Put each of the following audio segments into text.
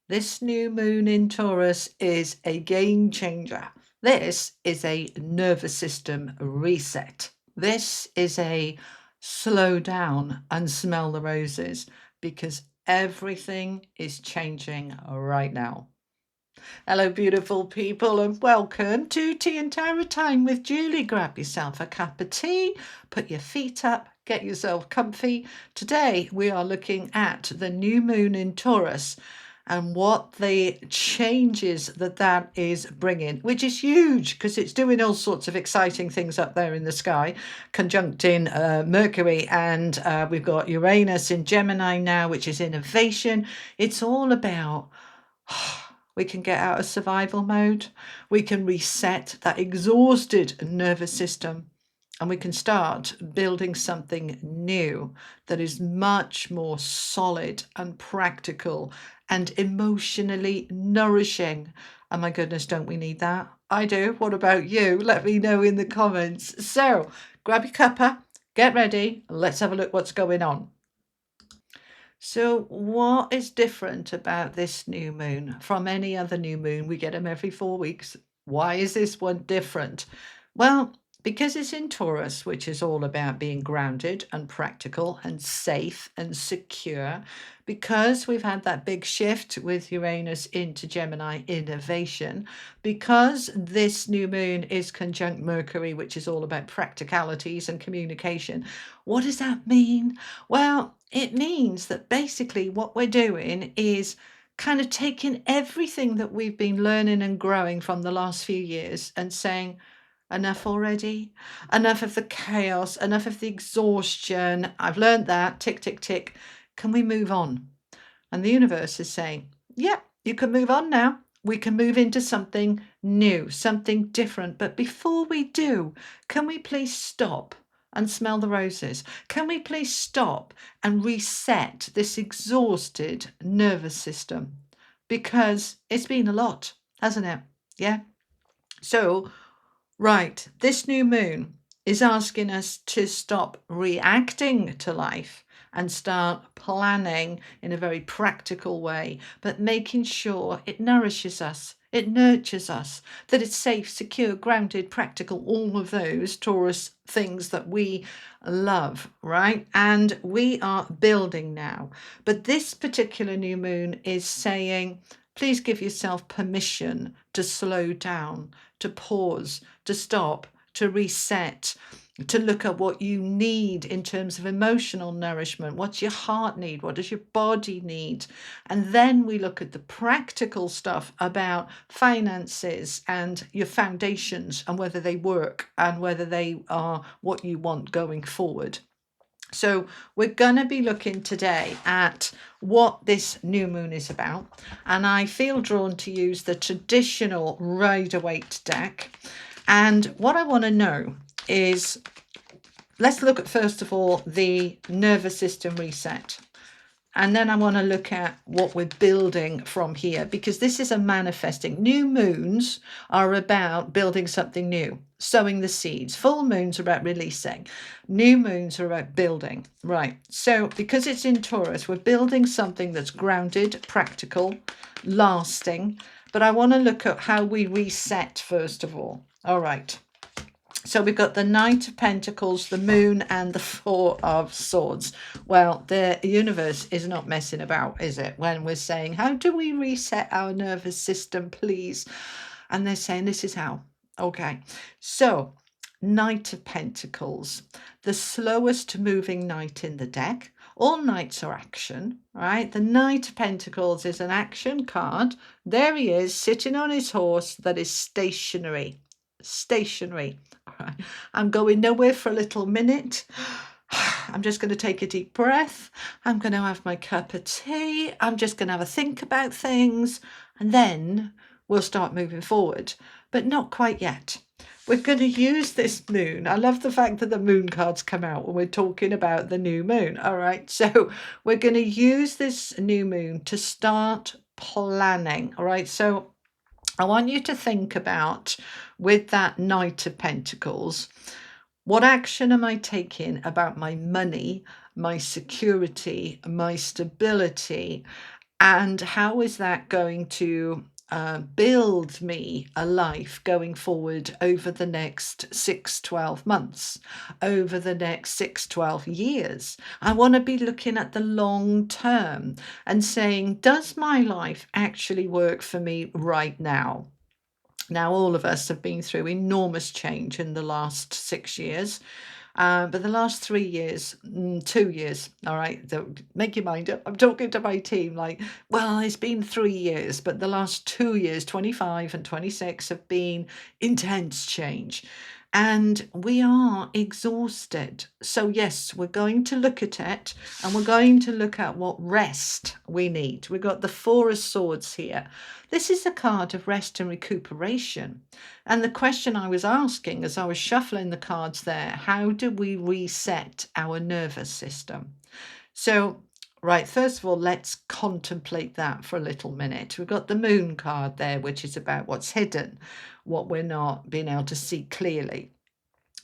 This new moon in Taurus is a game changer. This is a nervous system reset. This is a slow down and smell the roses because everything is changing right now. Hello, beautiful people, and welcome to Tea and Tarot Time with Julie. Grab yourself a cup of tea, put your feet up, get yourself comfy. Today, we are looking at the new moon in Taurus and what the changes that is bringing, which is huge because it's doing all sorts of exciting things up there in the sky, conjuncting Mercury, and we've got Uranus in Gemini now, which is innovation. It's all about we can get out of survival mode. We can reset that exhausted nervous system and we can start building something new that is much more solid and practical and emotionally nourishing. Oh my goodness, don't we need that? I do. What about you? Let me know in the comments. So grab your cuppa, get ready, and let's have a look what's going on. So what is different about this new moon from any other new moon? We get them every 4 weeks. Why is this one different? Well, because it's in Taurus, which is all about being grounded and practical and safe and secure, because we've had that big shift with Uranus into Gemini innovation, because this new moon is conjunct Mercury, which is all about practicalities and communication. What does that mean? Well, it means that basically what we're doing is kind of taking everything that we've been learning and growing from the last few years and saying, enough already, enough of the chaos, enough of the exhaustion. I've learned that, tick, tick, tick. Can we move on? And the universe is saying, yeah, you can move on now. We can move into something new, something different. But before we do, can we please stop and smell the roses? Can we please stop and reset this exhausted nervous system? Because it's been a lot, hasn't it? Yeah. So, right, this new moon is asking us to stop reacting to life and start planning in a very practical way, but making sure it nourishes us, it nurtures us, that it's safe, secure, grounded, practical, all of those Taurus things that we love, right? And we are building now. But this particular new moon is saying, please give yourself permission to slow down, to pause, to stop, to reset, to look at what you need in terms of emotional nourishment. What's your heart need? What does your body need? And then we look at the practical stuff about finances and your foundations and whether they work and whether they are what you want going forward. So we're going to be looking today at what this new moon is about. And I feel drawn to use the traditional Rider-Waite deck. And what I want to know is, let's look at, first of all, the nervous system reset. And then I want to look at what we're building from here, because this is a manifesting. New moons are about building something new, sowing the seeds. Full moons are about releasing. New moons are about building. Right. So because it's in Taurus, we're building something that's grounded, practical, lasting. But I want to look at how we reset first of all. All right. So we've got the Knight of Pentacles, the Moon, and the Four of Swords. Well, the universe is not messing about, is it? When we're saying, how do we reset our nervous system, please? And they're saying, this is how. Okay. So, Knight of Pentacles, the slowest moving knight in the deck. All knights are action, right? The Knight of Pentacles is an action card. There he is, sitting on his horse that is stationary. Stationary. I'm going nowhere for a little minute. I'm just going to take a deep breath. I'm going to have my cup of tea. I'm just going to have a think about things. And then we'll start moving forward. But not quite yet. We're going to use this moon. I love the fact that the moon cards come out when we're talking about the new moon. All right. So we're going to use this new moon to start planning. All right. So I want you to think about, with that Knight of Pentacles, what action am I taking about my money, my security, my stability? And how is that going to build me a life going forward over the next 6-12 months, over the next 6-12 years? I want to be looking at the long term and saying, does my life actually work for me right now? Now, all of us have been through enormous change in the last 6 years. But the last 3 years, 2 years, all right, make your mind up. I'm talking to my team like, well, it's been 3 years, but the last 2 years, 25 and 26, have been intense change. And we are exhausted. So, yes, we're going to look at it and we're going to look at what rest we need. We've got the Four of Swords here. This is a card of rest and recuperation. And the question I was asking as I was shuffling the cards there, how do we reset our nervous system? So, right, first of all, let's contemplate that for a little minute. We've got the Moon card there, which is about what's hidden, what we're not being able to see clearly.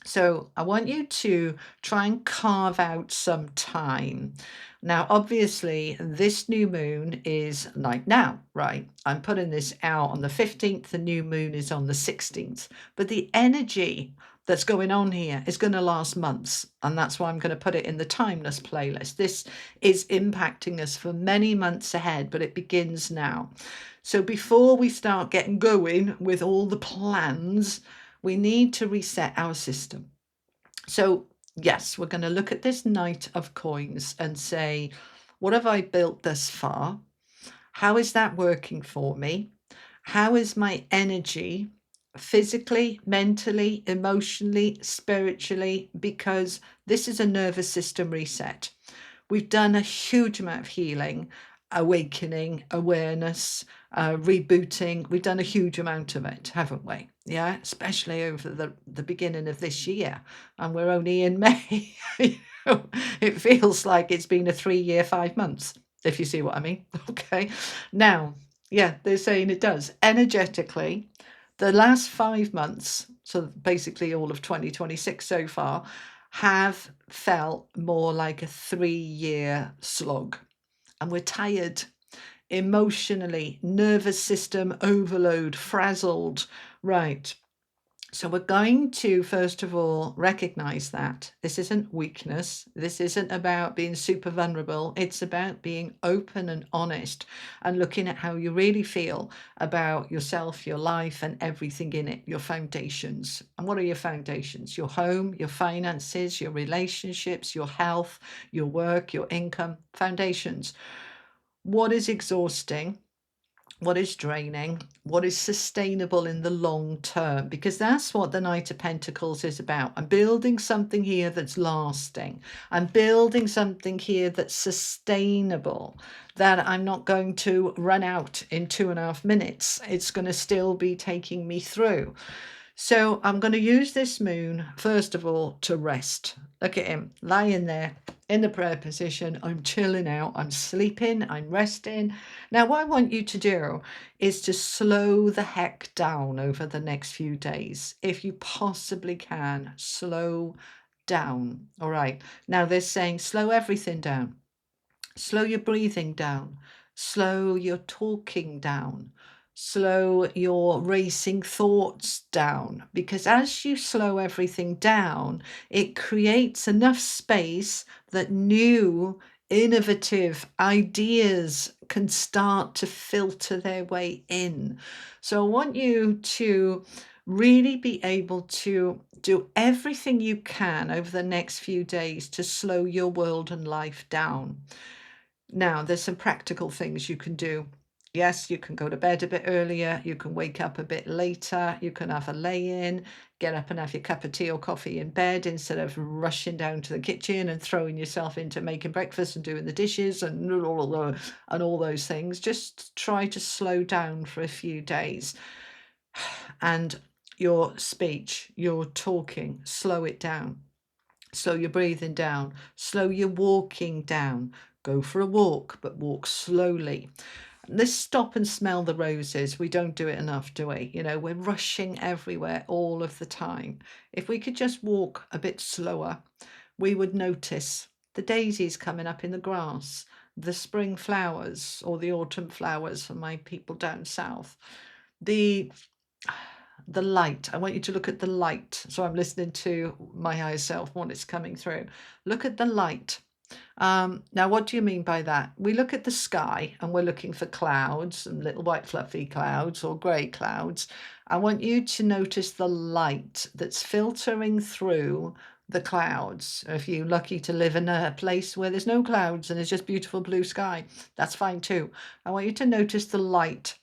So I want you to try and carve out some time. Now, obviously, this new moon is like now, right? I'm putting this out on the 15th, the new moon is on the 16th, but the energy that's going on here is going to last months. And that's why I'm going to put it in the timeless playlist. This is impacting us for many months ahead, but it begins now. So before we start getting going with all the plans, we need to reset our system. So, yes, we're going to look at this Knight of Coins and say, what have I built thus far? How is that working for me? How is my energy physically, mentally, emotionally, spiritually? Because this is a nervous system reset. We've done a huge amount of healing, awakening, awareness, rebooting. We've done a huge amount of it, haven't we? Yeah, especially over the beginning of this year. And we're only in May. It feels like it's been a 3 year, 5 months, if you see what I mean. Okay. Now, yeah, they're saying it does. Energetically, the last 5 months, so basically all of 2026 so far, have felt more like a 3 year slog. And we're tired emotionally, nervous system overload, frazzled. Right. So we're going to, first of all, recognize that this isn't weakness. This isn't about being super vulnerable. It's about being open and honest and looking at how you really feel about yourself, your life, and everything in it, your foundations. And what are your foundations? Your home, your finances, your relationships, your health, your work, your income, foundations. What is exhausting? What is draining, what is sustainable in the long term, because that's what the Knight of Pentacles is about. I'm building something here that's lasting. I'm building something here that's sustainable, that I'm not going to run out in 2.5 minutes. It's going to still be taking me through. So I'm going to use this moon, first of all, to rest. Look at him lying there in the prayer position. I'm chilling out. I'm sleeping. I'm resting. Now, what I want you to do is to slow the heck down over the next few days. If you possibly can, slow down. All right. Now, they're saying slow everything down. Slow your breathing down. Slow your talking down. Slow your racing thoughts down. Because as you slow everything down, it creates enough space that new, innovative ideas can start to filter their way in. So I want you to really be able to do everything you can over the next few days to slow your world and life down. Now, there's some practical things you can do. Yes, you can go to bed a bit earlier. You can wake up a bit later. You can have a lay-in, get up and have your cup of tea or coffee in bed instead of rushing down to the kitchen and throwing yourself into making breakfast and doing the dishes and all those things. Just try to slow down for a few days. And your speech, your talking, slow it down. Slow your breathing down. Slow your walking down. Go for a walk, but walk slowly. Let's stop and smell the roses. We don't do it enough, do we? We're rushing everywhere all of the time. If we could just walk a bit slower, we would notice the daisies coming up in the grass, the spring flowers or the autumn flowers for my people down south. The light. I want you to look at the light. So I'm listening to my higher self when it's coming through. Look at the light. Now, what do you mean by that? We look at the sky and we're looking for clouds and little white fluffy clouds or grey clouds. I want you to notice the light that's filtering through the clouds. If you're lucky to live in a place where there's no clouds and it's just beautiful blue sky, that's fine too. I want you to notice the light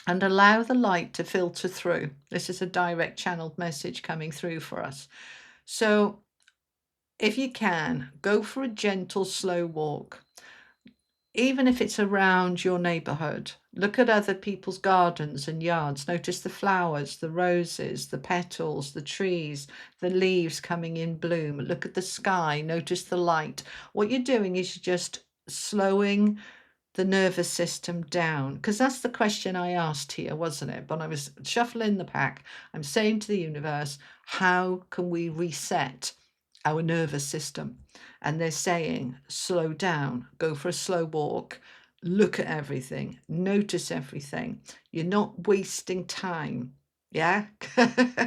and allow the light to filter through. This is a direct channeled message coming through for us. So if you can, go for a gentle, slow walk. Even if it's around your neighborhood, look at other people's gardens and yards. Notice the flowers, the roses, the petals, the trees, the leaves coming in bloom. Look at the sky, notice the light. What you're doing is you're just slowing the nervous system down, because that's the question I asked here, wasn't it? When I was shuffling the pack, I'm saying to the universe, how can we reset our nervous system? And they're saying, slow down, go for a slow walk, look at everything, notice everything. You're not wasting time. Yeah. I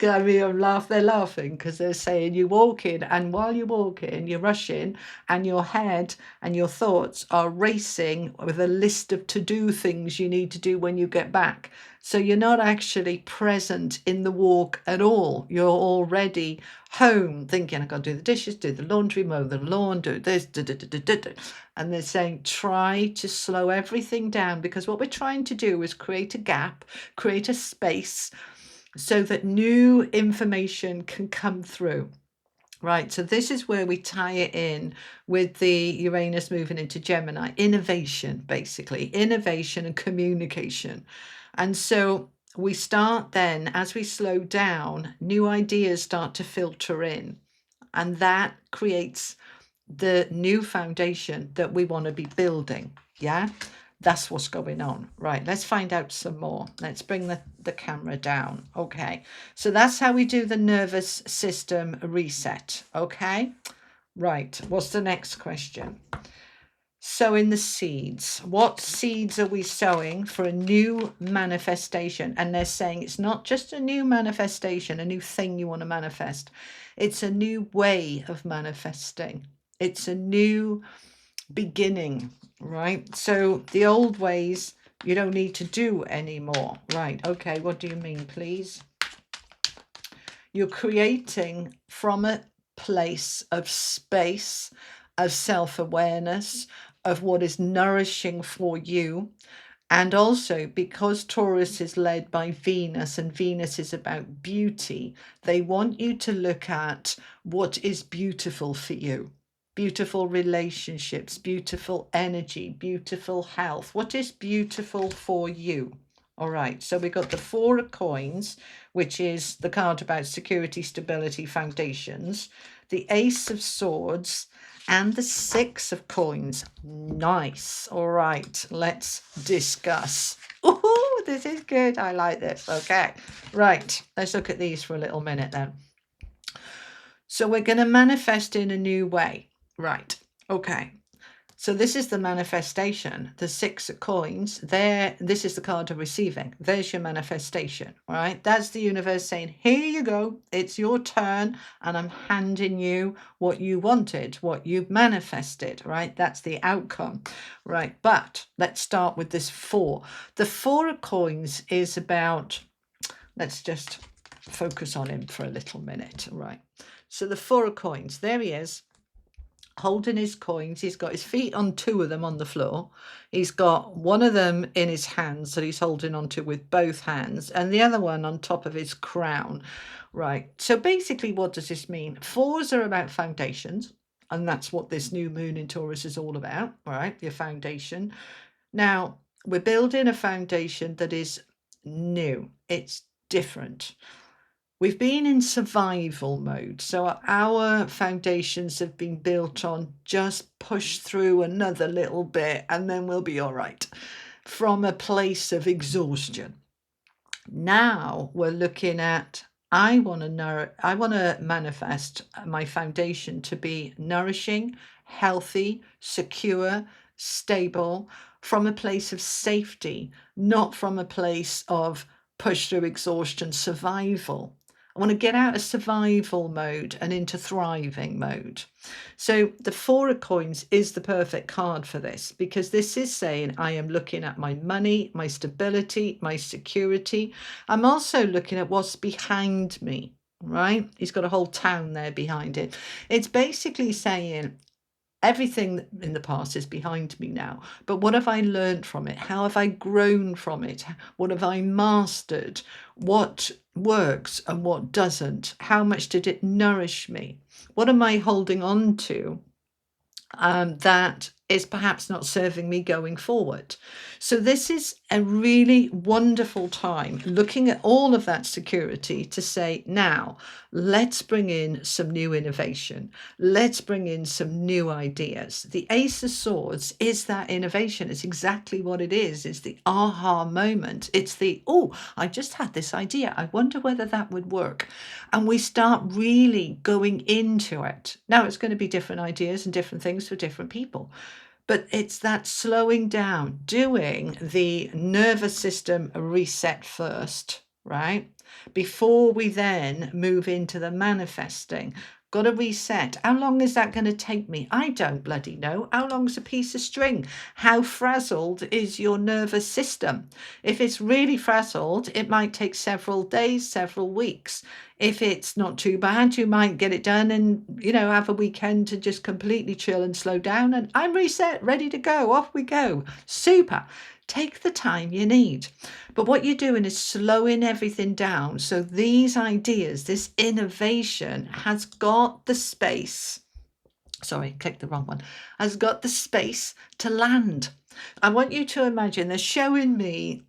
mean, they're laughing because they're saying you walk in, and while you're walking, you're rushing, and your head and your thoughts are racing with a list of to-do things you need to do when you get back. So you're not actually present in the walk at all. You're already home thinking, I've got to do the dishes, do the laundry, mow the lawn, do this, and they're saying, try to slow everything down, because what we're trying to do is create a gap, create a space so that new information can come through. Right, so this is where we tie it in with the Uranus moving into Gemini. Innovation, basically. Innovation and communication. And so we start then, as we slow down, new ideas start to filter in. And that creates the new foundation that we want to be building. Yeah, that's what's going on. Right, let's find out some more. Let's bring the camera down. Okay, so that's how we do the nervous system reset. Okay, right, what's the next question? Sowing the seeds. What seeds are we sowing for a new manifestation? And they're saying it's not just a new manifestation, a new thing you want to manifest. It's a new way of manifesting. It's a new beginning, right? So the old ways you don't need to do anymore. Right, okay, what do you mean, please? You're creating from a place of space, of self-awareness, of what is nourishing for you. And also, because Taurus is led by Venus and Venus is about beauty, they want you to look at what is beautiful for you. Beautiful relationships, beautiful energy, beautiful health. What is beautiful for you? All right, so we got the Four of Coins, which is the card about security, stability, foundations, the Ace of Swords, and the Six of Coins. Nice. All right, let's discuss. Ooh, this is good. I like this. Okay, right, let's look at these for a little minute then. So we're going to manifest in a new way. Right, okay. So this is the manifestation, the Six of Coins. This is the card of receiving. There's your manifestation, right? That's the universe saying, here you go, it's your turn, and I'm handing you what you wanted, what you've manifested, right? That's the outcome, right? But let's start with this four. The Four of Coins is about, let's just focus on him for a little minute, right? So the Four of Coins, there he is, holding his coins. He's got his feet on two of them on the floor. He's got one of them in his hands that he's holding onto with both hands, and the other one on top of his crown. Right. So basically, what does this mean? Fours are about foundations, and that's what this new moon in Taurus is all about, right? Your foundation. Now, we're building a foundation that is new. It's different. We've been in survival mode, so our foundations have been built on just push through another little bit and then we'll be all right, from a place of exhaustion. Now we're looking at, I want to manifest my foundation to be nourishing, healthy, secure, stable, from a place of safety, not from a place of push through exhaustion, survival. I want to get out of survival mode and into thriving mode. So the Four of Coins is the perfect card for this, because this is saying I am looking at my money, my stability, my security. I'm also looking at what's behind me, right? He's got a whole town there behind it. It's basically saying everything in the past is behind me now, but what have I learned from it? How have I grown from it? What have I mastered? What works and what doesn't? How much did it nourish me? What am I holding on to that is perhaps not serving me going forward? So this is a really wonderful time looking at all of that security to say, now let's bring in some new innovation. Let's bring in some new ideas. The Ace of Swords is that innovation. It's exactly what it is. It's the aha moment. It's the, oh, I just had this idea. I wonder whether that would work. And we start really going into it. Now it's going to be different ideas and different things for different people. But it's that slowing down, doing the nervous system reset first, right? Before we then move into the manifesting. Got to reset. How long is that going to take me? I don't bloody know. How long's a piece of string? How frazzled is your nervous system? If it's really frazzled, it might take several days, several weeks. If it's not too bad, you might get it done and, have a weekend to just completely chill and slow down. And I'm reset, ready to go. Off we go. Super. Take the time you need. But what you're doing is slowing everything down. So these ideas, this innovation has got the space. Sorry, clicked the wrong one. Has got the space to land. I want you to imagine they're showing me.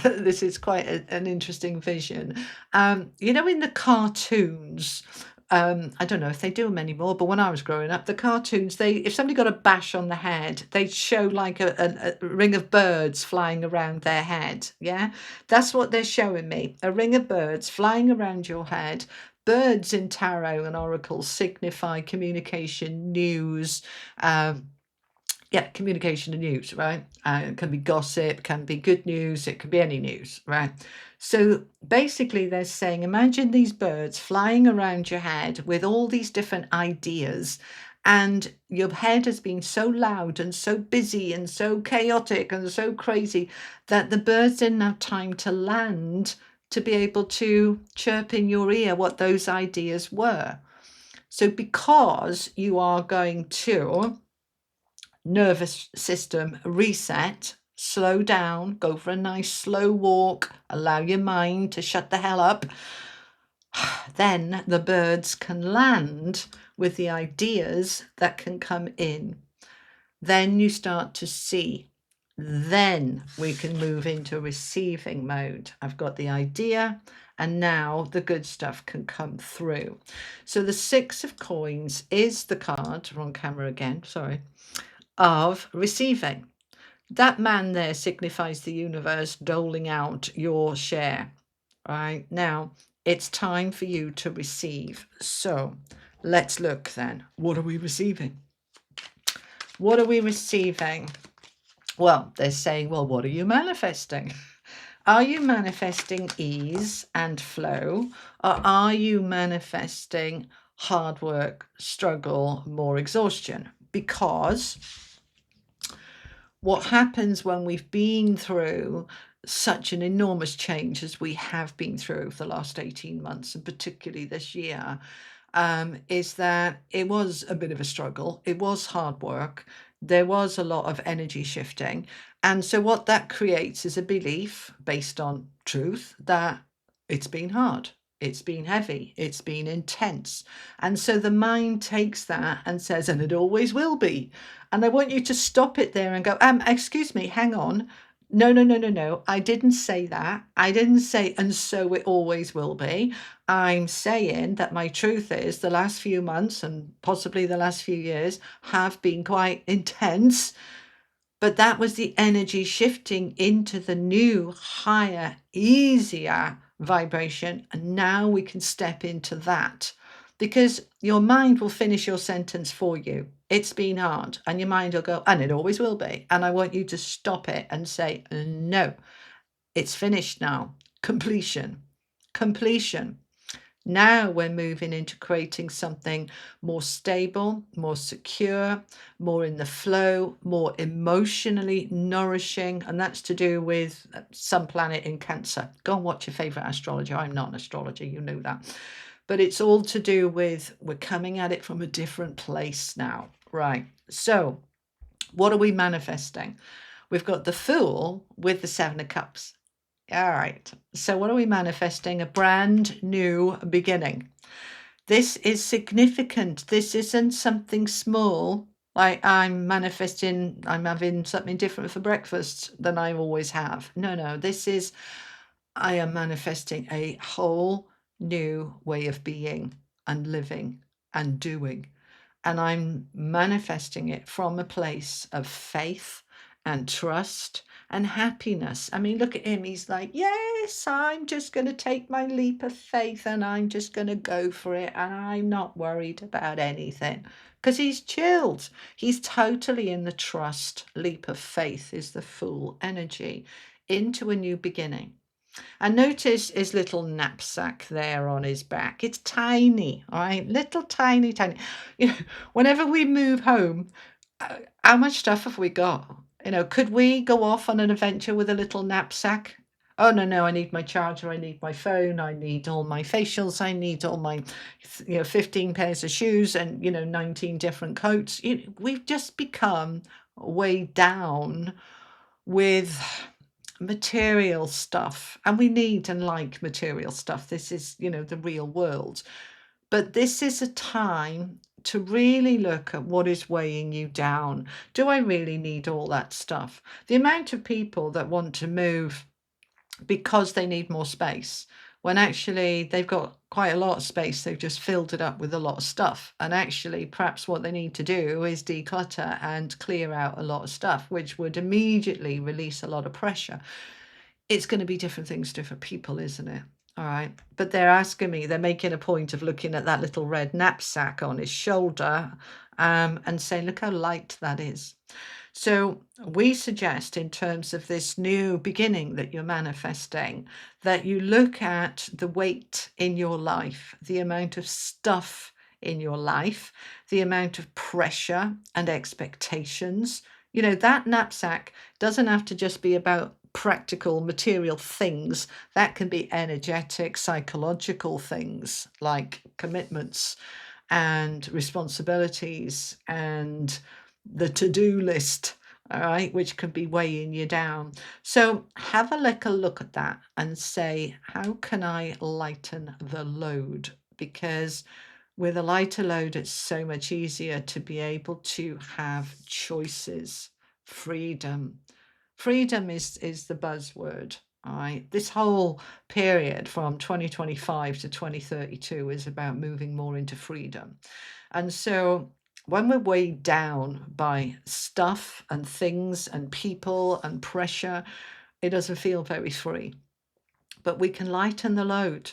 This is quite an interesting vision. In the cartoons, I don't know if they do them anymore, but when I was growing up, the cartoons, if somebody got a bash on the head, they'd show like a ring of birds flying around their head. Yeah, that's what they're showing me. A ring of birds flying around your head. Birds in tarot and oracles signify communication, news, communication and news, right? It can be gossip, can be good news, it can be any news, right? So basically they're saying, imagine these birds flying around your head with all these different ideas, and your head has been so loud and so busy and so chaotic and so crazy that the birds didn't have time to land to be able to chirp in your ear what those ideas were. So because you are going to nervous system reset, slow down, go for a nice slow walk, allow your mind to shut the hell up, then the birds can land with the ideas that can come in. Then you start to see. Then we can move into receiving mode. I've got the idea, and now the good stuff can come through. So the Six of Coins is the card, wrong camera again, sorry, of receiving. That man there signifies the universe doling out your share. Right now, it's time for you to receive. So let's look then. What are we receiving? What are we receiving? Well, they're saying, well, what are you manifesting? Are you manifesting ease and flow, or are you manifesting hard work, struggle, more exhaustion? Because what happens when we've been through such an enormous change as we have been through for the last 18 months, and particularly this year, is that it was a bit of a struggle. It was hard work. There was a lot of energy shifting. And so what that creates is a belief based on truth that it's been hard. It's been heavy. It's been intense. And so the mind takes that and says, and it always will be. And I want you to stop it there and go, excuse me, hang on. No. I didn't say that. I didn't say, and so it always will be. I'm saying that my truth is the last few months and possibly the last few years have been quite intense. But that was the energy shifting into the new, higher, easier vibration. And now we can step into that, because your mind will finish your sentence for you. It's been hard. And your mind will go, and it always will be. And I want you to stop it and say, no, it's finished now. Completion. Completion. Now we're moving into creating something more stable, more secure, more in the flow, more emotionally nourishing. And that's to do with some planet in Cancer. Go and watch your favorite astrologer. I'm not an astrologer, you know that. But it's all to do with we're coming at it from a different place now. Right. So what are we manifesting? We've got the Fool with the Seven of Cups. All right. So what are we manifesting? A brand new beginning. This is significant. This isn't something small. Like I'm manifesting, I'm having something different for breakfast than I always have. No, this is, I am manifesting a whole new way of being and living and doing. And I'm manifesting it from a place of faith and trust and happiness. I mean, look at him. He's like, yes, I'm just going to take my leap of faith and I'm just going to go for it. And I'm not worried about anything because he's chilled. He's totally in the trust. Leap of faith is the Fool energy into a new beginning. And notice his little knapsack there on his back. It's tiny, all right? Little tiny, tiny. You know, whenever we move home, how much stuff have we got? You know, could we go off on an adventure with a little knapsack? Oh, no, I need my charger, I need my phone, I need all my facials, I need all my, 15 pairs of shoes and, 19 different coats. We've just become weighed down with material stuff, and we need and like material stuff. This is the real world, but this is a time to really look at what is weighing you down. Do I really need all that stuff? The amount of people that want to move because they need more space, when actually they've got quite a lot of space, they've just filled it up with a lot of stuff. And actually, perhaps what they need to do is declutter and clear out a lot of stuff, which would immediately release a lot of pressure. It's going to be different things, different people, isn't it? All right. But they're asking me, they're making a point of looking at that little red knapsack on his shoulder and saying, look how light that is. So we suggest, in terms of this new beginning that you're manifesting, that you look at the weight in your life, the amount of stuff in your life, the amount of pressure and expectations. That knapsack doesn't have to just be about practical material things. That can be energetic, psychological things like commitments and responsibilities and the to-do list, all right, which can be weighing you down. So have a look at that and say, how can I lighten the load? Because with a lighter load, it's so much easier to be able to have choices. Freedom. Freedom is the buzzword. All right. This whole period from 2025 to 2032 is about moving more into freedom. And so when we're weighed down by stuff and things and people and pressure, it doesn't feel very free. But we can lighten the load.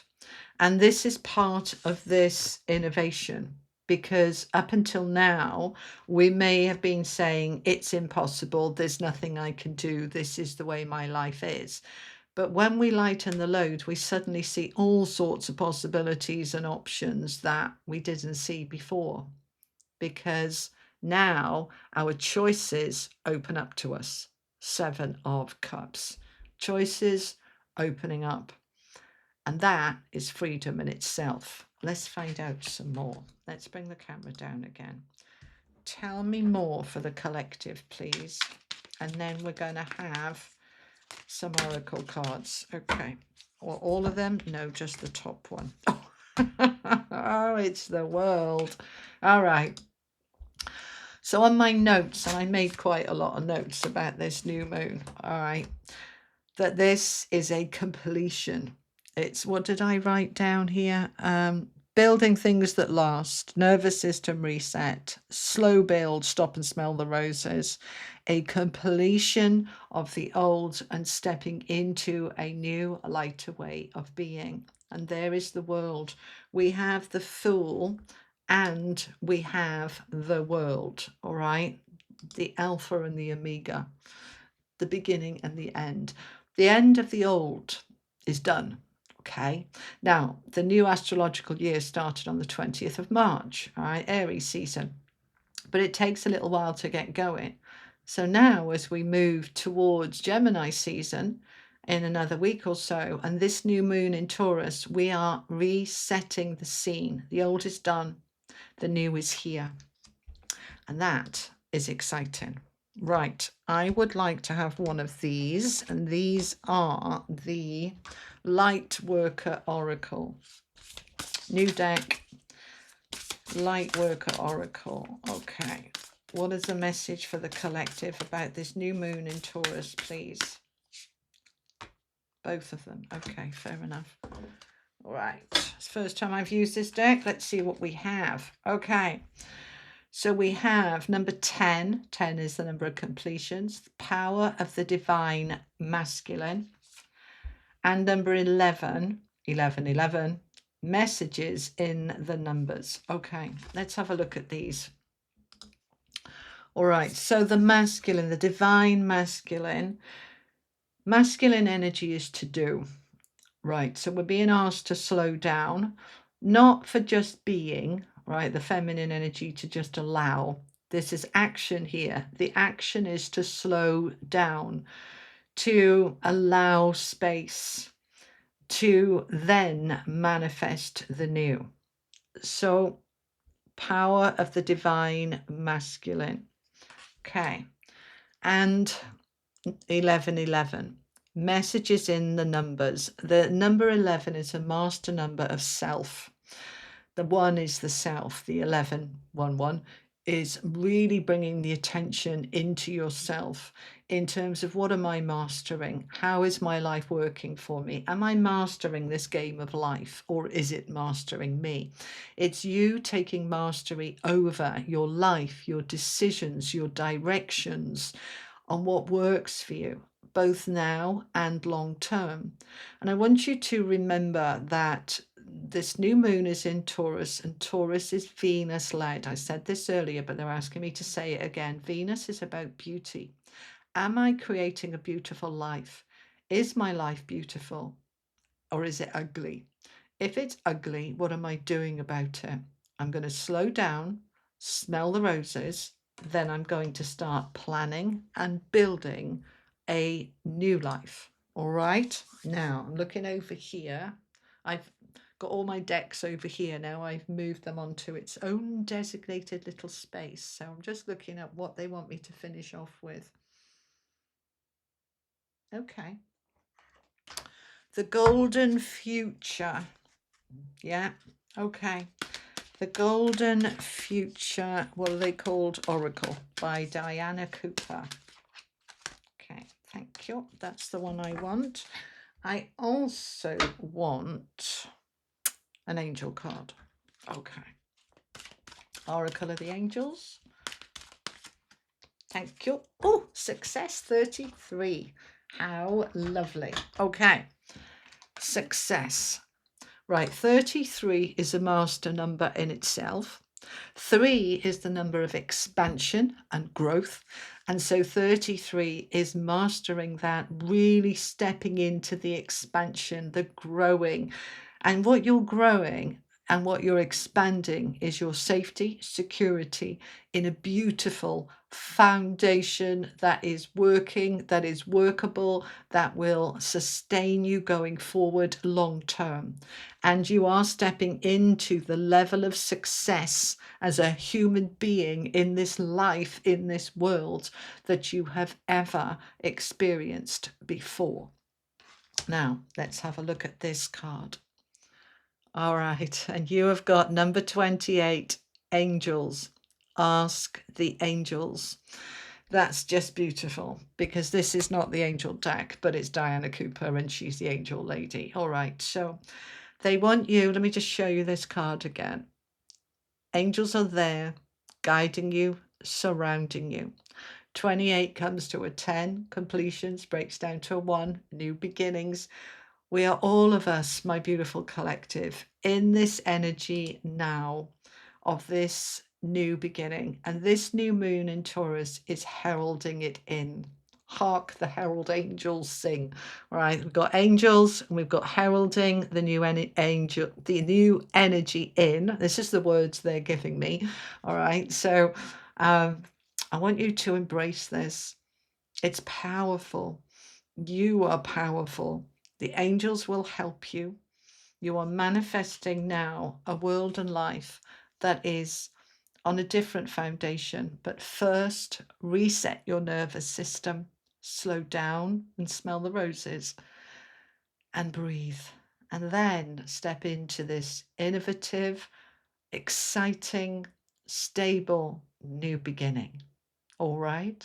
And this is part of this innovation, because up until now, we may have been saying it's impossible, there's nothing I can do, this is the way my life is. But when we lighten the load, we suddenly see all sorts of possibilities and options that we didn't see before, because now our choices open up to us. 7 of Cups. Choices opening up. And that is freedom in itself. Let's find out some more. Let's bring the camera down again. Tell me more for the collective, please. And then we're going to have some oracle cards. Okay. Or all of them? No, just the top one. Oh, it's the world. All right. So on my notes, and I made quite a lot of notes about this new moon, all right, that this is a completion. It's, what did I write down here? Building things that last, nervous system reset, slow build, stop and smell the roses, a completion of the old and stepping into a new, lighter way of being. And there is the world. We have the Fool and we have the world, all right? The Alpha and the Omega, the beginning and the end. The end of the old is done. Okay. Now, the new astrological year started on the 20th of March, all right, Aries season, but it takes a little while to get going. So now, as we move towards Gemini season in another week or so, and this new moon in Taurus, we are resetting the scene. The old is done, the new is here, and that is exciting. Right, I would like to have one of these, and these are the Light Worker Oracle. New deck, Light Worker Oracle. Okay, what is the message for the collective about this new moon in Taurus, please? Both of them. Okay, fair enough. All right, it's the first time I've used this deck. Let's see what we have. Okay. So we have number 10. 10 is the number of completions, the power of the divine masculine. And number 11, 11, 11, messages in the numbers. Okay, let's have a look at these. All right, so the masculine, the divine masculine energy is to do. Right, so we're being asked to slow down, not for just being, right, the feminine energy to just allow. This is action here. The action is to slow down, to allow space, to then manifest the new. So, power of the divine masculine. Okay, and 1111. Messages in the numbers. The number 11 is a master number of self. The 1 is the self. The 1111 is really bringing the attention into yourself in terms of what am I mastering? How is my life working for me? Am I mastering this game of life, or is it mastering me? It's you taking mastery over your life, your decisions, your directions, on what works for you, both now and long term. And I want you to remember that this new moon is in Taurus, and Taurus is Venus led. I said this earlier, but they're asking me to say it again. Venus is about beauty. Am I creating a beautiful life? Is my life beautiful, or is it ugly? If it's ugly, what am I doing about it? I'm going to slow down, smell the roses, then I'm going to start planning and building a new life. All right. Now I'm looking over here. I've got all my decks over here now. I've moved them onto its own designated little space. So I'm just looking at what they want me to finish off with. Okay. The Golden Future. Yeah. Okay. The Golden Future, what are they called? Oracle by Diana Cooper. Okay, thank you. That's the one I want. I also want an angel card. Okay. Oracle of the Angels. Thank you. Oh, success 33. How lovely. Okay. Success. Right, 33 is a master number in itself. 3 is the number of expansion and growth. And so 33 is mastering that, really stepping into the expansion, the growing. And what you're growing and what you're expanding is your safety, security in a beautiful foundation that is working, that is workable, that will sustain you going forward long term. And you are stepping into the level of success as a human being in this life, in this world, that you have ever experienced before. Now, let's have a look at this card. All right, and you have got number 28, angels. Ask the angels. That's just beautiful, because this is not the angel deck, but it's Diana Cooper and she's the angel lady. All right, so they want you, let me just show you this card again. Angels are there, guiding you, surrounding you. 28 comes to a 10, completions, breaks down to a 1, new beginnings. We are all of us, my beautiful collective, in this energy now of this new beginning. And this new moon in Taurus is heralding it in. Hark the herald angels sing. All right, we've got angels and we've got heralding the new angel, the new energy in. This is the words they're giving me. All right, so I want you to embrace this. It's powerful. You are powerful. The angels will help you. You are manifesting now a world and life that is on a different foundation. But first, reset your nervous system, slow down and smell the roses and breathe. And then step into this innovative, exciting, stable new beginning. All right.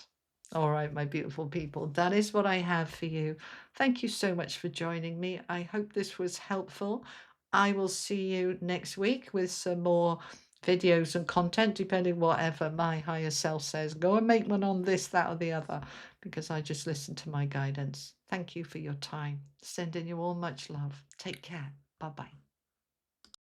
All right, my beautiful people. That is what I have for you. Thank you so much for joining me. I hope this was helpful. I will see you next week with some more videos and content, depending whatever my higher self says. Go and make one on this, that, or the other, because I just listen to my guidance. Thank you for your time. Sending you all much love. Take care. Bye-bye.